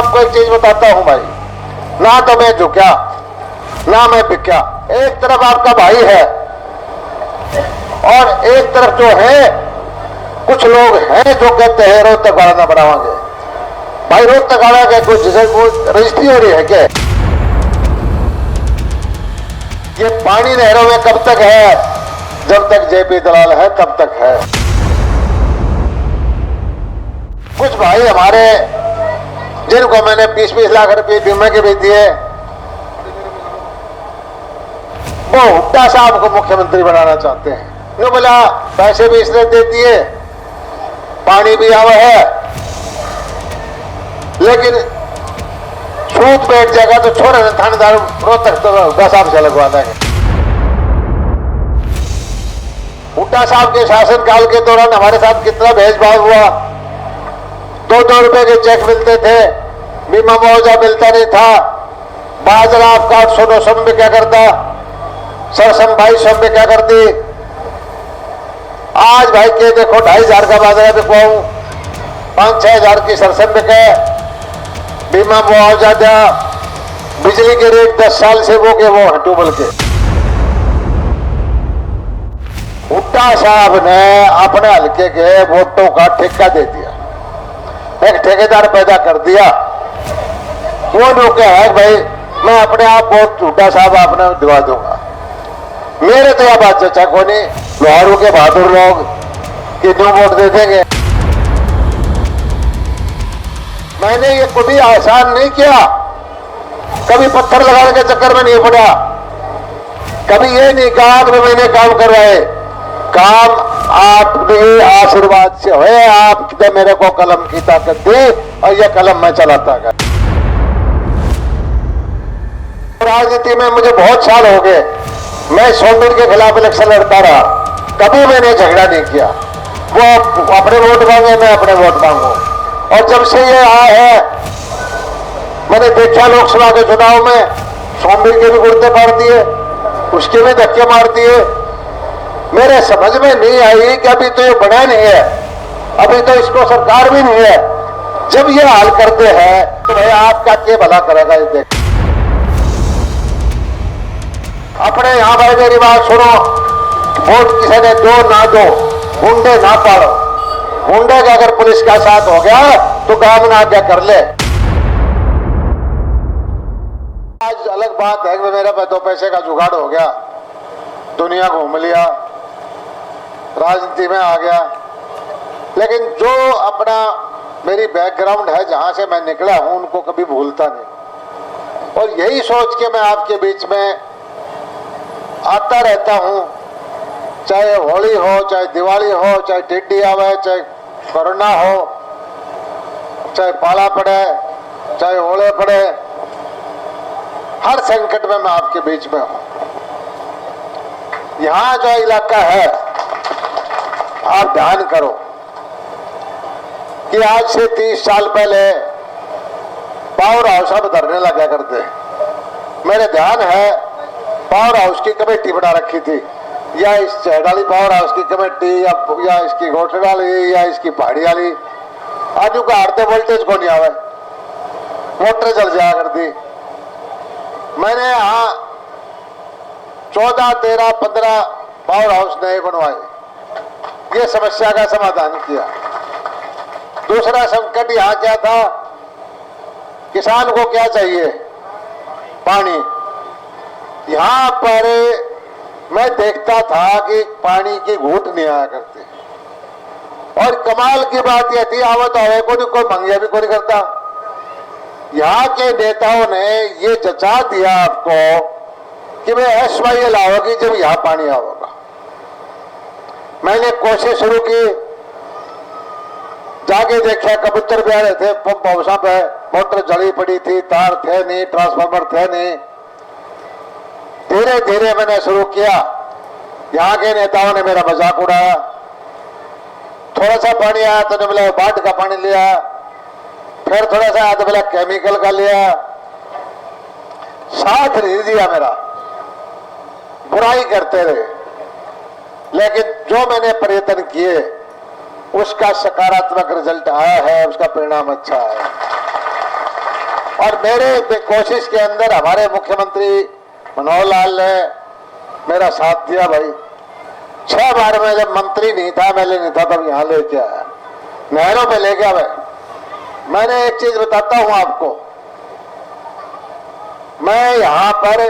आपको एक चीज बताता हूं भाई, ना तो मैं झुका ना मैं बिका। एक तरफ आपका भाई है और एक तरफ जो है कुछ लोग हैं जो कहते हैं रोहतक गाड़ा ना बढ़ावांगे। भाई रोहतक गाड़ा के कुछ रजिस्ट्री हो रही है क्या? ये पानी नहरों में कब तक है? जब तक जेपी दलाल है तब तक है। कुछ भाई हमारे जिनको मैंने 20-20 लाख रुपए बीमे के भी दिए, वो हुड्डा साहब को मुख्यमंत्री बनाना चाहते हैं। यूं बोला पैसे भी इसने दे दिए, पानी भी आवा है, लेकिन छूत बैठ जाएगा तो छोरे थानेदार रोहतक तो हुड्डा साहब से लगवा देंगे। हुड्डा साहब के शासनकाल के दौरान हमारे साथ कितना भेदभाव हुआ। 2-2 रुपए के चेक मिलते थे, बीमा मुआवजा मिलता नहीं था, बाजरा आपका 800-900 में क्या करता, सरसम 2200 में क्या करती। आज भाई के देखो 2500 का बाजरा बिकवाऊं, 5-6 हजार की सरसम बिके, बीमा मुआवजा दिया, बिजली के रेट 10 साल से वो हटू बोल के। हुड्डा साहब ने अपने हल्के के वोटों का ठेका दे दिया, एक ठेकेदार पैदा कर दिया। वो जो क्या है भाई, मैं अपने आप वोट हुड्डा साहब आपने दिवा दूंगा। मेरे तो यह बात चर्चा को नहीं, लोहारू के बहादुर लोग कि दो वोट दे देंगे। मैंने ये कभी आसान नहीं किया, कभी पत्थर लगाने के चक्कर में नहीं पड़ा, कभी ये नहीं कहा कि मैंने काम करवाए। काम आपने आशीर्वाद से हुए, आपने मेरे को कलम की ताकत दी और यह कलम मैं चलाता गया। राजनीति में मुझे बहुत साल हो गए, मैं सोमवीर के खिलाफ इलेक्शन लड़ता रहा, कभी मैंने झगड़ा नहीं किया। वो अपने वोट मांगे, मैं अपने वोट मांगू। और जब से ये आया है, मैंने देखा लोकसभा के चुनाव में सोमवीर के भी गुर्दे फाड़ दिए, उसके भी धक्के मार दिए। मेरे समझ में नहीं आई कि अभी तो ये बना नहीं है, अभी तो इसको सरकार भी नहीं है। जब ये हाल करते हैं तो भाई आपका क्या भला करेगा ये देख। अपने यहां भाई मेरी बात सुनो, वोट किसी ने दो ना दो, गुंडे ना पाड़ो। गुंडे का अगर पुलिस का साथ हो गया तो काम ना क्या कर ले। आज अलग बात है कि मेरे पे 2 पैसे का जुगाड़ हो गया, दुनिया घूम लिया, राजनीति में आ गया, लेकिन जो अपना मेरी बैकग्राउंड है, जहां से मैं निकला हूं, उनको कभी भूलता नहीं। और यही सोच के मैं आपके बीच में आता रहता हूं, चाहे होली हो, चाहे दिवाली हो, चाहे टिड्डी आवे, चाहे कोरोना हो, चाहे पाला पड़े, चाहे ओले पड़े, हर संकट में मैं आपके बीच में हूं। यहां जो इलाका है, आप ध्यान करो कि आज से 30 साल पहले पावर हाउस अब धरने लगा करते। मेरे ध्यान है पावर हाउस की कमेटी बना रखी थी, या इस चहडाली पावर हाउस की कमेटी, या इसकी घोटडाली, या इसकी पहाड़ी वाली। आज का हारते वोल्टेज को नहीं आवे, मोटर जल जाया करती। मैंने यहाँ 14, 13, 15 पावर हाउस नए बनवाए, ये समस्या का समाधान किया। दूसरा संकट यहाँ क्या था, किसान को क्या चाहिए, पानी। यहां पर मैं देखता था कि पानी की घूंट नहीं आया करते, और कमाल की बात यह थी, आवत आवे को कोई मंगिया भी कोई करता। यहाँ के नेताओं ने ये जचा दिया आपको कि मैं SYL आओगी जब यहां पानी आओगा। मैंने कोशिश शुरू की, जाके देखा कबूतर भी आ रहे थे पंप हाउसा पे, मोटर जली पड़ी थी, तार थे नहीं, ट्रांसफार्मर थे नहीं। धीरे धीरे मैंने शुरू किया, यहाँ के नेताओं ने मेरा मजाक उड़ाया। थोड़ा सा पानी आया तो बोला बाट का पानी लिया, फिर थोड़ा सा आया तो बोला केमिकल का लिया। साथ नहीं दिया मेरा, बुराई करते रहे। लेकिन जो मैंने प्रयत्न किए उसका सकारात्मक रिजल्ट आया है, उसका परिणाम अच्छा है। और मेरे कोशिश के अंदर हमारे मुख्यमंत्री मनोहर लाल ने मेरा साथ दिया भाई। 6 बार में जब मंत्री नहीं था, एमएलए नहीं था, तब यहां लेके आया, नहरों पे ले गया। मैंने एक चीज बताता हूं आपको, मैं यहां पर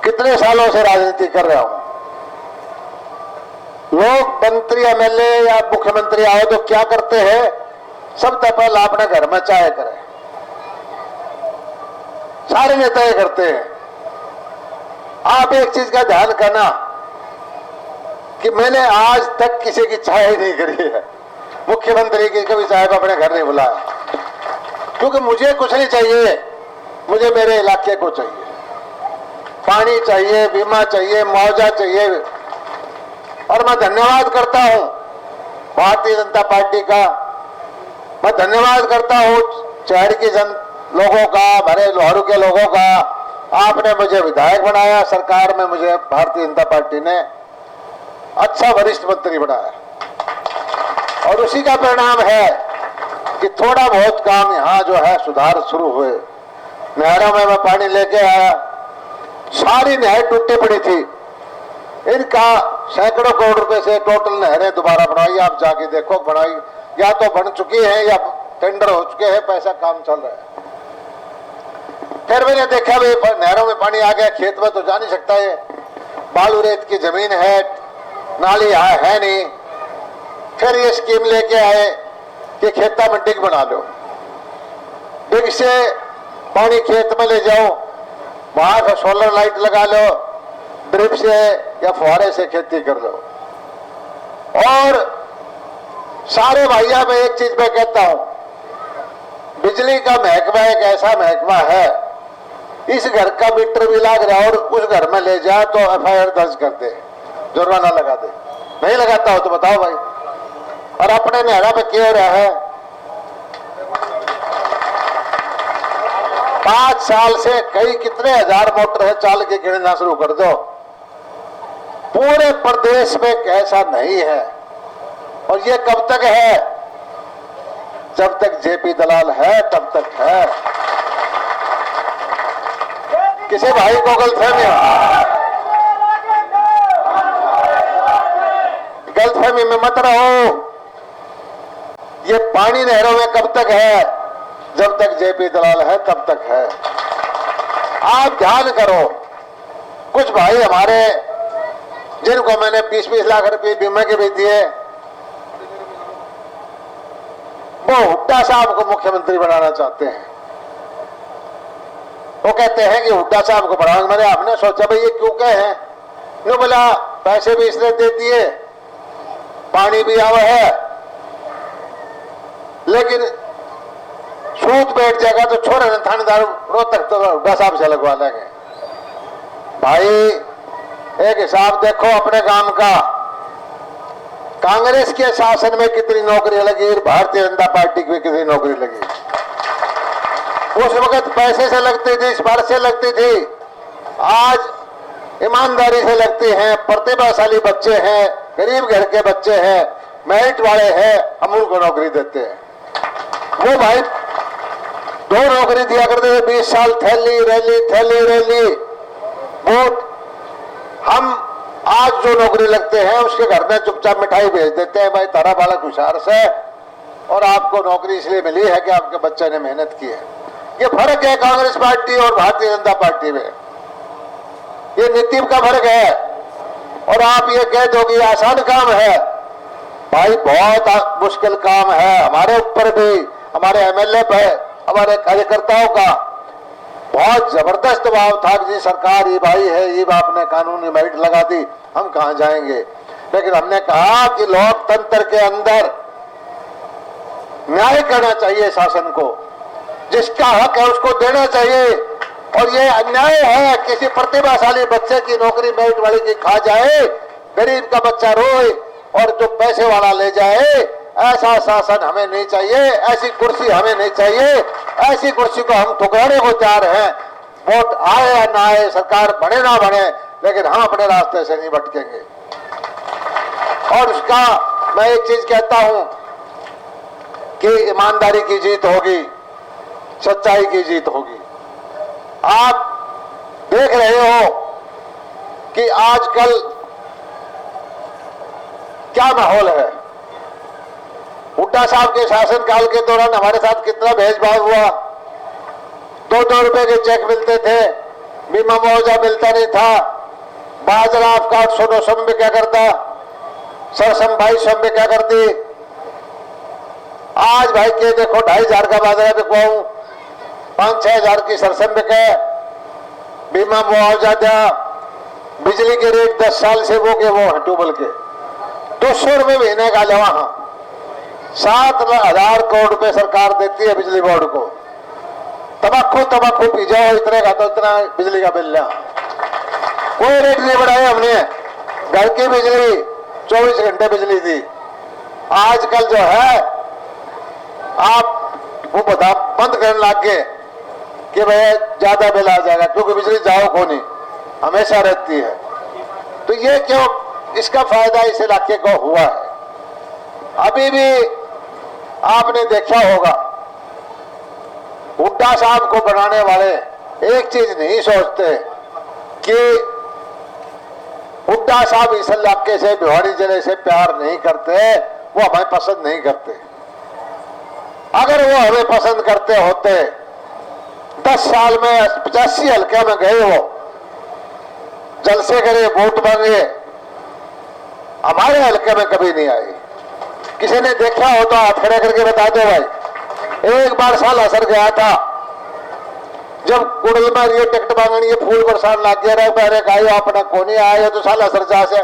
कितने सालों से राजनीति कर रहा हूं। लोग मंत्री एमएलए या मुख्यमंत्री आए तो क्या करते हैं, सबसे पहले अपने घर में चाय करें, सारे नेता ये करते हैं। आप एक चीज का ध्यान करना कि मैंने आज तक किसी की चाय नहीं करी है, मुख्यमंत्री की कभी चाय को अपने घर नहीं बुलाया, क्योंकि मुझे कुछ नहीं चाहिए, मुझे मेरे इलाके को चाहिए, पानी चाहिए, बीमा चाहिए, मुआवजा चाहिए। और मैं धन्यवाद करता हूं भारतीय जनता पार्टी का, मैं धन्यवाद करता हूं शहर के लोगों का, भरे लोहारू के लोगों का। आपने मुझे विधायक बनाया, सरकार में मुझे भारतीय जनता पार्टी ने अच्छा वरिष्ठ मंत्री बनाया, और उसी का परिणाम है कि थोड़ा बहुत काम यहां जो है सुधार शुरू हुए। नहरों में मैं पानी लेके आया, सारी नहर टूटी पड़ी थी, इनका सैकड़ों करोड़ रुपए से टोटल नहरें दोबारा बनाई। आप जाके देखो, बनाई या तो बन चुकी है या टेंडर हो चुके हैं, पैसा काम चल रहा है। फिर मैंने देखा भाई नहरों में पानी आ गया, खेत में तो जा नहीं सकता, है बालू रेत की जमीन है, नाली यहाँ है नहीं। फिर ये स्कीम लेके आए कि खेता में डिग बना लो, डिग से पानी खेत में ले जाओ, वहां से सोलर लाइट लगा लो, ड्रिप से या फुहारे से खेती कर लो। और सारे भैया मैं एक चीज मैं कहता हूं, बिजली का महकमा एक ऐसा महकमा है, इस घर का मीटर भी लाग रहा है और उस घर में ले जाए तो एफआईआर दर्ज कर दे, जुर्माना लगा दे। नहीं लगाता हो तो बताओ भाई। और अपने नहरा पे क्यों रहा है, 5 साल से कई कितने हजार मोटर है, चाल के गिनना शुरू कर दो। पूरे प्रदेश में ऐसा नहीं है, और ये कब तक है, जब तक जेपी दलाल है तब तक है। किसी भाई को गलतफहमी में मत रहो। ये पानी नहरों में कब तक है, जब तक जेपी दलाल है तब तक है। आप ध्यान करो, कुछ भाई हमारे जिनको मैंने 20-20 लाख रुपए बीमा के भी दिए, वो हुड्डा साहब को मुख्यमंत्री बनाना चाहते हैं। वो कहते हैं कि हुड्डा साहब को बढ़ाएंगे। मैंने आपने सोचा भाई ये क्यों कहे हैं, नो बोला पैसे भी इसने दे दिए, पानी भी आवा है, लेकिन सूद बैठ जाएगा तो छोरे थानेदार रोहतक तो हुड्डा साहब से लगवा लेंगे। भाई एक हिसाब देखो अपने काम का, कांग्रेस के शासन में कितनी नौकरी लगी, भारतीय जनता पार्टी की कितनी नौकरी लगी। उस वक्त पैसे से लगती थी, सिफारिश से लगती थी, आज ईमानदारी से लगती हैं। प्रतिभाशाली बच्चे हैं, गरीब घर के बच्चे हैं, मेरिट वाले हैं, हम उनको नौकरी देते हैं। वो भाई 2 नौकरी दिया करते थे, 20 साल थैली रैली वोट। हम आज जो नौकरी लगते हैं उसके घर में चुपचाप मिठाई भेज देते हैं, भाई तारा बालक होशियार से, और आपको नौकरी इसलिए मिली है कि आपके बच्चे ने मेहनत की है। ये फर्क है कांग्रेस पार्टी और भारतीय जनता पार्टी में, ये नीति का फर्क है। और आप ये कह दो कि आसान काम है, भाई बहुत मुश्किल काम है। हमारे ऊपर भी, हमारे एमएलए पे, हमारे कार्यकर्ताओं का बहुत जबरदस्त दबाव था कि जी सरकार ये भाई है, ये आपने कानूनी मेरिट लगा दी, हम कहां जाएंगे। लेकिन हमने कहा कि लोकतंत्र के अंदर न्याय करना चाहिए, शासन को जिसका हक है उसको देना चाहिए। और ये अन्याय है किसी प्रतिभाशाली बच्चे की नौकरी मेरिट वाले की खा जाए, गरीब का बच्चा रोए और जो पैसे वाला ले जाए। ऐसा शासन हमें नहीं चाहिए, ऐसी कुर्सी हमें नहीं चाहिए। ऐसी कुर्सी को हम ठुकराने को तैयार हैं, वोट आए या ना आए, सरकार बने ना बने, लेकिन हम अपने रास्ते से नहीं भटकेंगे। और उसका मैं एक चीज कहता हूं कि ईमानदारी की जीत होगी। सच्चाई की जीत होगी। आप देख रहे हो कि आजकल क्या माहौल है। हुड्डा साहब के शासनकाल के दौरान हमारे साथ कितना भेदभाव हुआ। 2-2 रुपए के चेक मिलते थे, बीमा मुआवजा मिलता नहीं था, बाजरा आपका 800-900 में क्या करता, सरसम 2200 में क्या करती। आज भाई के देखो 2500 का बाजरा बिकवाऊं, 5-6 हजार की सरसम बिके, बीमा मुआवजा दिया, बिजली के रेट 10 साल से वो हैं ट्यूबल के 200 रुपए महीने का ले। वहां 7,000 करोड़ रुपए सरकार देती है बिजली बोर्ड को। तबाकू पी जाओ इतने का तो इतना बिजली का बिल लिया, कोई रेट नहीं बढ़ाया हमने। घर की बिजली 24 घंटे बिजली थी। आजकल जो है आप वो बता बंद करने लग गए कि भाई ज्यादा बिल आ जाएगा, क्योंकि बिजली जाओ को नहीं हमेशा रहती है। तो ये क्यों, इसका फायदा इस इलाके को हुआ है। अभी भी आपने देखा होगा हुड्डा साहब को बनाने वाले एक चीज नहीं सोचते कि हुड्डा साहब इस इलाके से, भिवाड़ी जिले से प्यार नहीं करते, वो हमें पसंद नहीं करते। अगर वो हमें पसंद करते होते 10 साल में 85 हल्के में गए, वो जलसे करे, वोट मांगे, हमारे हल्के में कभी नहीं आए। किसी ने देखा हो तो हाथ खड़े करके बता दो भाई। एक बार साल असर गया था जब कुड़ल में ये टिकट मांगनी, ये फूल बरसान लग गया रहे, पहले कहा अपना को नहीं आया तो साल असर जा से।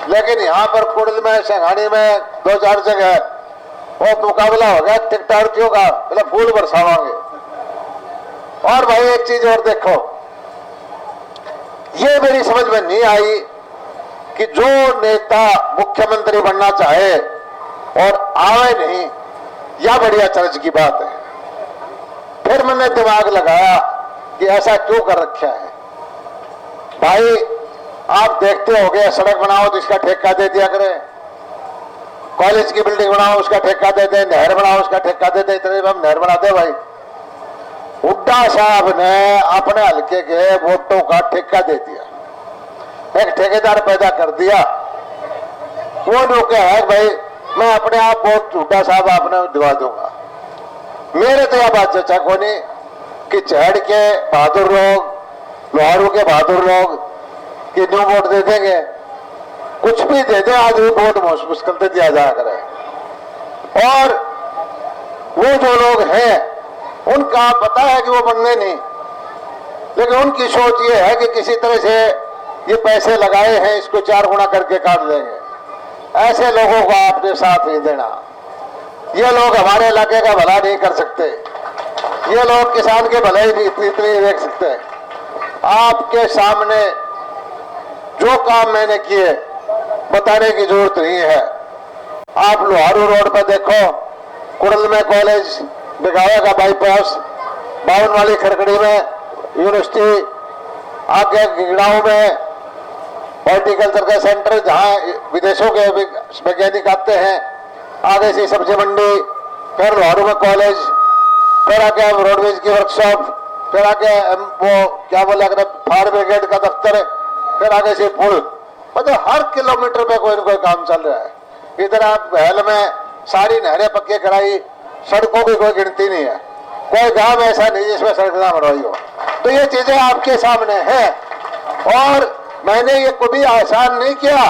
लेकिन यहाँ पर कुड़ल में, सिंघानी में 2-4 जगह और मुकाबला हो गया टिकटार्थियों का, मतलब फूल बरसावांगे। और भाई एक चीज और देखो, ये मेरी समझ में नहीं आई कि जो नेता मुख्यमंत्री बनना चाहे और आवे नहीं, यह बड़ी अचरज की बात है। फिर मैंने दिमाग लगाया कि ऐसा क्यों कर रखा है। भाई आप देखते होंगे, सड़क बनाओ तो इसका ठेका दे दिया करें, कॉलेज की बिल्डिंग बनाओ उसका ठेका दे दे, नहर बनाओ उसका ठेका दे दे, इतने हम नहर बनाते भाई। हुड्डा साहब ने अपने हल्के के वोटों का ठेका दे दिया, एक ठेकेदार पैदा कर दिया। वो लोग है भाई मैं अपने आप वोट हुड्डा साहब आपने दिवा दूंगा। मेरे तो यह बात चर्चा को नहीं कि चहड़ के बहादुर लोग, लोहारू के बहादुर लोग कि न्यू वोट दे देंगे, कुछ भी दे दे, आज भी वोट मुश्किल से दिया जाया करे। और वो जो लोग हैं उनका पता है कि वो बनने नहीं, लेकिन उनकी सोच ये है कि किसी तरह से ये पैसे लगाए हैं इसको 4 गुना करके काट देंगे। ऐसे लोगों को आपने साथ नहीं देना। ये लोग हमारे इलाके का भला नहीं कर सकते, ये लोग किसान के भले ही इतनी नहीं देख सकते। आपके सामने जो काम मैंने किए बताने की जरूरत नहीं है। आप लोहारू रोड पर देखो, कुड़ल में कॉलेज, बिगावा का बाईपास, बावन वाली खरकड़ी में यूनिवर्सिटी, आगे गिगड़ाओं में हॉर्टिकल्चर का सेंटर जहां विदेशों के वैज्ञानिक आते हैं, आगे से सब्जी मंडी, फिर लोहारू में कॉलेज, फिर आगे रोडवेज की वर्कशॉप, फिर आगे वो क्या बोला फायर ब्रिगेड का दफ्तर, फिर आगे से पुल, मतलब हर किलोमीटर पे कोई न कोई काम चल रहा है। इधर आप बहल में सारी नहरें पक्के कराई, सड़कों की कोई गिनती नहीं है, कोई गांव ऐसा नहीं जिसमें सड़क ना बनवाई हो। तो ये चीजें आपके सामने हैं और मैंने ये कभी आसान नहीं किया,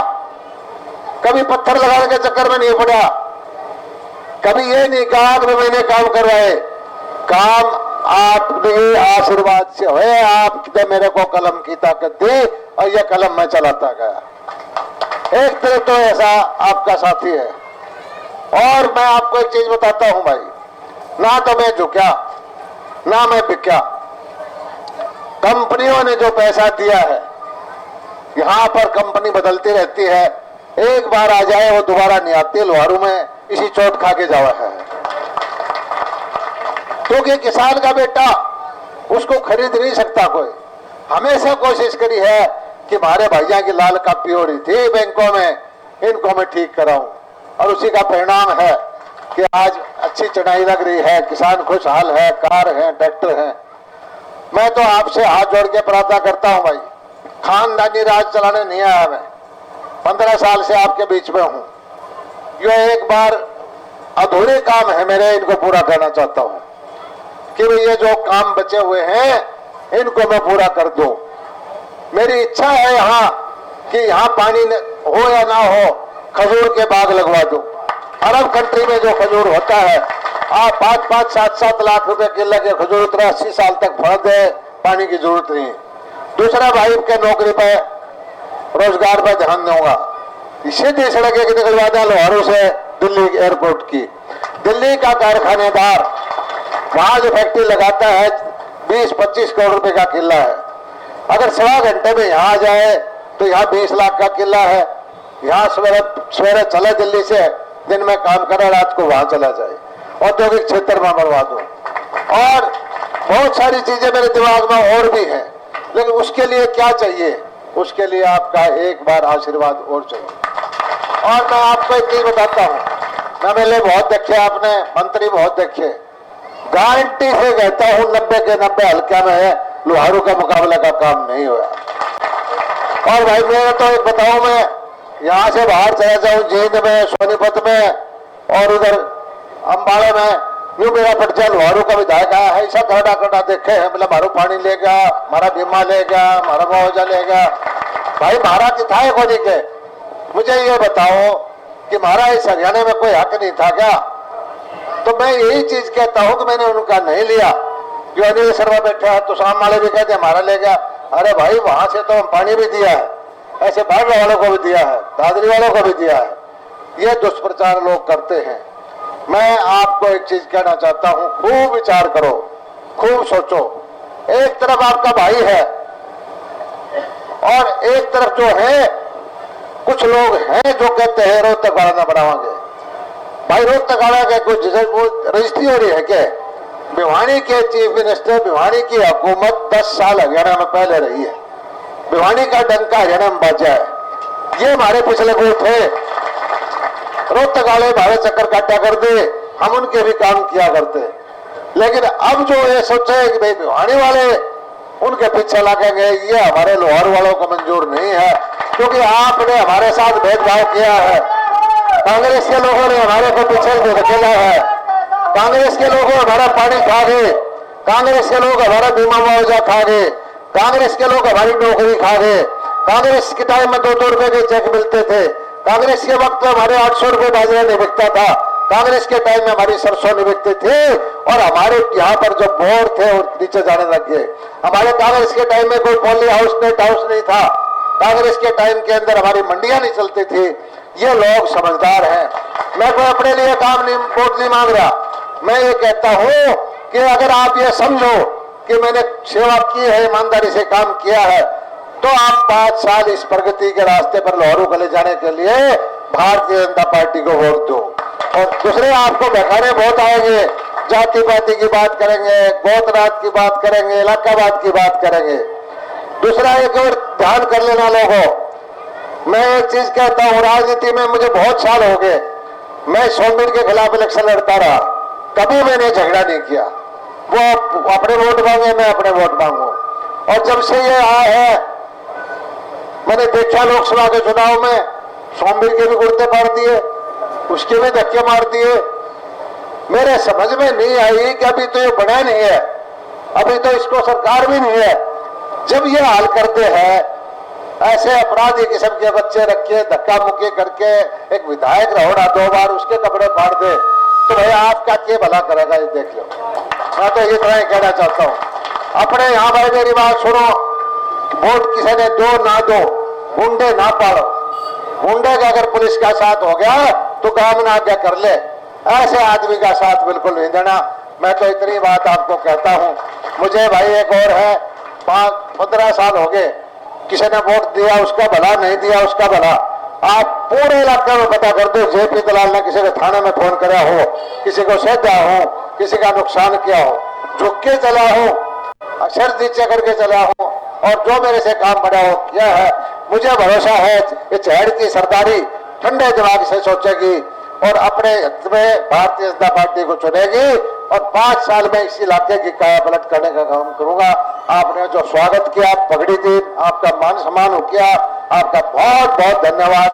कभी पत्थर लगाने के चक्कर में नहीं पड़ा, कभी ये नहीं कहा कि मैंने काम करवाए। काम आपने आशीर्वाद से हुए, आपने मेरे को कलम की ताकत दी और यह कलम मैं चलाता गया। एक तरह तो ऐसा आपका साथी है। और मैं आपको एक चीज बताता हूं भाई, ना तो मैं झुका ना मैं बिका। कंपनियों ने जो पैसा दिया है, यहां पर कंपनी बदलती रहती है, एक बार आ जाए वो दोबारा नहीं आती। लोहारू में इसी चोट खा के जावा है, क्योंकि किसान का बेटा उसको खरीद नहीं सकता कोई। हमेशा कोशिश करी है कि हमारे भाइयों की लाल कापी हो रही थी बैंकों में, इनको मैं ठीक कराऊं, और उसी का परिणाम है कि आज अच्छी चढ़ाई लग रही है, किसान खुशहाल है, कार है, ट्रैक्टर है। मैं तो आपसे हाथ जोड़ के प्रार्थना करता हूं भाई, खानदानी राज चलाने नहीं आया मैं, 15 साल से आपके बीच में हूं। ये एक बार अधूरे काम है मेरे, इनको पूरा करना चाहता हूं कि ये जो काम बचे हुए हैं इनको मैं पूरा कर दूं। मेरी इच्छा है यहाँ कि यहाँ पानी हो या ना हो, खजूर के बाग लगवा दूं। अरब कंट्री में जो खजूर होता है, आप 5-5, 7-7 लाख रुपए किलो के खजूर उतरा 80 साल तक फल दे, पानी की जरूरत नहीं। दूसरा भाई के नौकरी पे, रोजगार पर ध्यान दूंगा। सीधी सड़क एक निकलवा दें लोहारू से दिल्ली एयरपोर्ट की। दिल्ली का कारखानेदार वहां जो फैक्ट्री लगाता है 20-25 करोड़ रुपए का किला है, अगर 1.25 घंटे में यहाँ आ जाए तो यहाँ 20 लाख का किला है। यहाँ सवेरे चले दिल्ली से, दिन में काम करे, रात को वहां चला जाए, औद्योगिक क्षेत्र में बनवा दो। और बहुत सारी चीजें मेरे दिमाग में और भी हैं, लेकिन उसके लिए क्या चाहिए? उसके लिए आपका एक बार आशीर्वाद और चाहिए। और मैं आपको एक चीज बताता हूं, MLA बहुत देखे आपने, मंत्री बहुत देखे, गारंटी से कहता हूं 90 के 90 हल्का में लोहारू का मुकाबला का काम नहीं हुआ। और भाई मैं तो एक बताऊं, मैं यहां से बाहर चला जाऊं जींद में, सोनीपत में और उधर अम्बाड़े में, यूं मेरा पटजा लोहारू का विधायक आया है, ऐसा करड़ा करड़ा देखे है, मतलब मारू पानी लेगा, हमारा बीमा लेगा, हमारा मुआवजा लेगा। भाई महारा की था को नहीं के, मुझे ये बताओ कि महारा इस हरियाणा में कोई हक नहीं था क्या? तो मैं यही चीज कहता हूं कि मैंने उनका नहीं लिया। जो अनिल शर्मा बैठा है तो शाम वाले भी कहते हमारा ले गया। अरे भाई वहां से तो हम पानी भी दिया है, ऐसे बाढ़ वालों को भी दिया है, दादरी वालों को भी दिया है। ये दुष्प्रचार लोग करते हैं। मैं आपको एक चीज कहना चाहता हूं, खूब विचार करो, खूब सोचो। एक तरफ आपका भाई है और एक तरफ जो है कुछ लोग हैं जो कहते हैं रोहतक वाला ना बनावांगे। भाई रोहतक वाला के कुछ रजिस्ट्री हो रही है क्या? भिवानी के चीफ मिनिस्टर, भिवानी की हुकूमत 10 साल हरियाणा में पहले रही है, भिवानी का डंका हरियाणा में बजा है। ये हमारे पिछले को थे, रोहतक वाले भारत चक्कर काटा करते, हम उनके भी काम किया करते। लेकिन अब जो ये सोचे कि भाई भिवानी वाले उनके पीछे लगेंगे, ये हमारे लोहारू वालों को मंजूर नहीं है, क्योंकि आपने हमारे साथ भेदभाव किया है। कांग्रेस के लोगों ने हमारे को पीछे धकेला है, कांग्रेस के लोग हमारा पानी खा गए, कांग्रेस के लोग हमारा बीमा मुआवजा खा गए, कांग्रेस के लोग हमारी नौकरी खा गए। कांग्रेस के टाइम में 2-2 रुपए के चेक मिलते थे, कांग्रेस के वक्त में हमारे 800 रुपए बाजरा नहीं बिकता था, कांग्रेस के टाइम में हमारी सरसों नहीं बिकती थी, और हमारे यहाँ पर जो बोर थे वो नीचे जाने लग गए। हमारे कांग्रेस के टाइम में कोई पॉली हाउस, नेट हाउस नहीं था, कांग्रेस के टाइम के अंदर हमारी मंडियां नहीं चलती थी। ये लोग समझदार हैं। मैं कोई अपने लिए काम नहीं, वोट नहीं मांग रहा। मैं ये कहता हूं कि अगर आप ये समझो कि मैंने सेवा की है, ईमानदारी से काम किया है, तो आप 5 साल इस प्रगति के रास्ते पर लोहारू को ले जाने के लिए भारतीय जनता पार्टी को वोट दो। और दूसरे आपको बहकाने बहुत आएंगे, जाति पाति की बात करेंगे, गोत्रनाथ की बात करेंगे, इलाकावाद की बात करेंगे। दूसरा एक और ध्यान कर लेना लोगों, मैं एक चीज कहता हूं, राजनीति में मुझे बहुत साल हो गए, मैं सोमवीर के खिलाफ इलेक्शन लड़ता रहा, कभी मैंने झगड़ा नहीं किया। वो अपने वोट मांगे, मैं अपने वोट मांगू। और जब से ये आया है, मैंने देखा लोकसभा के चुनाव में सोमवीर के भी गुर्दे फाड़ दिए, उसके भी धक्के मार दिए। मेरे समझ में नहीं आई कि अभी तो ये बना नहीं है, अभी तो इसको सरकार भी नहीं है। जब ये हाल करते हैं, ऐसे अपराधी किस्म के बच्चे रखे, धक्का मुक्की करके एक विधायक रहोड़ा 2 बार उसके कपड़े फाड़ दे, तो भाई आपका क्या भला करेगा ये देख लो। मैं तो ये तरह कहना चाहता हूं, अपने यहाँ भाई मेरी बात सुनो, वोट किसी ने दो ना दो, गुंडे ना पाड़ो। गुंडे का अगर पुलिस का साथ हो गया तो काम ना क्या कर ले, ऐसे आदमी का साथ बिल्कुल नहीं देना। मैं तो इतनी बात आपको कहता हूं। मुझे भाई एक और है, 15 साल हो गए, किसी ने वोट दिया उसका भला, नहीं दिया उसका भला। आप पूरे इलाके में पता कर दो, जेपी दलाल ने किसी को थाने में फोन करा हो, किसी को सौदा हो, किसी का नुकसान किया हो, झुक के चला हो, अक्षर नीचे करके चला हो, और जो मेरे से काम बना हो किया है। मुझे भरोसा है ये चहड़ की सरदारी ठंडे दिमाग से सोचेगी और अपने हित में भारतीय जनता पार्टी को चुनेगी और 5 साल में इस इलाके की काया पलट करने का काम करूंगा। आपने जो स्वागत किया, पगड़ी दी, आपका मान सम्मान हो किया, आपका बहुत बहुत धन्यवाद।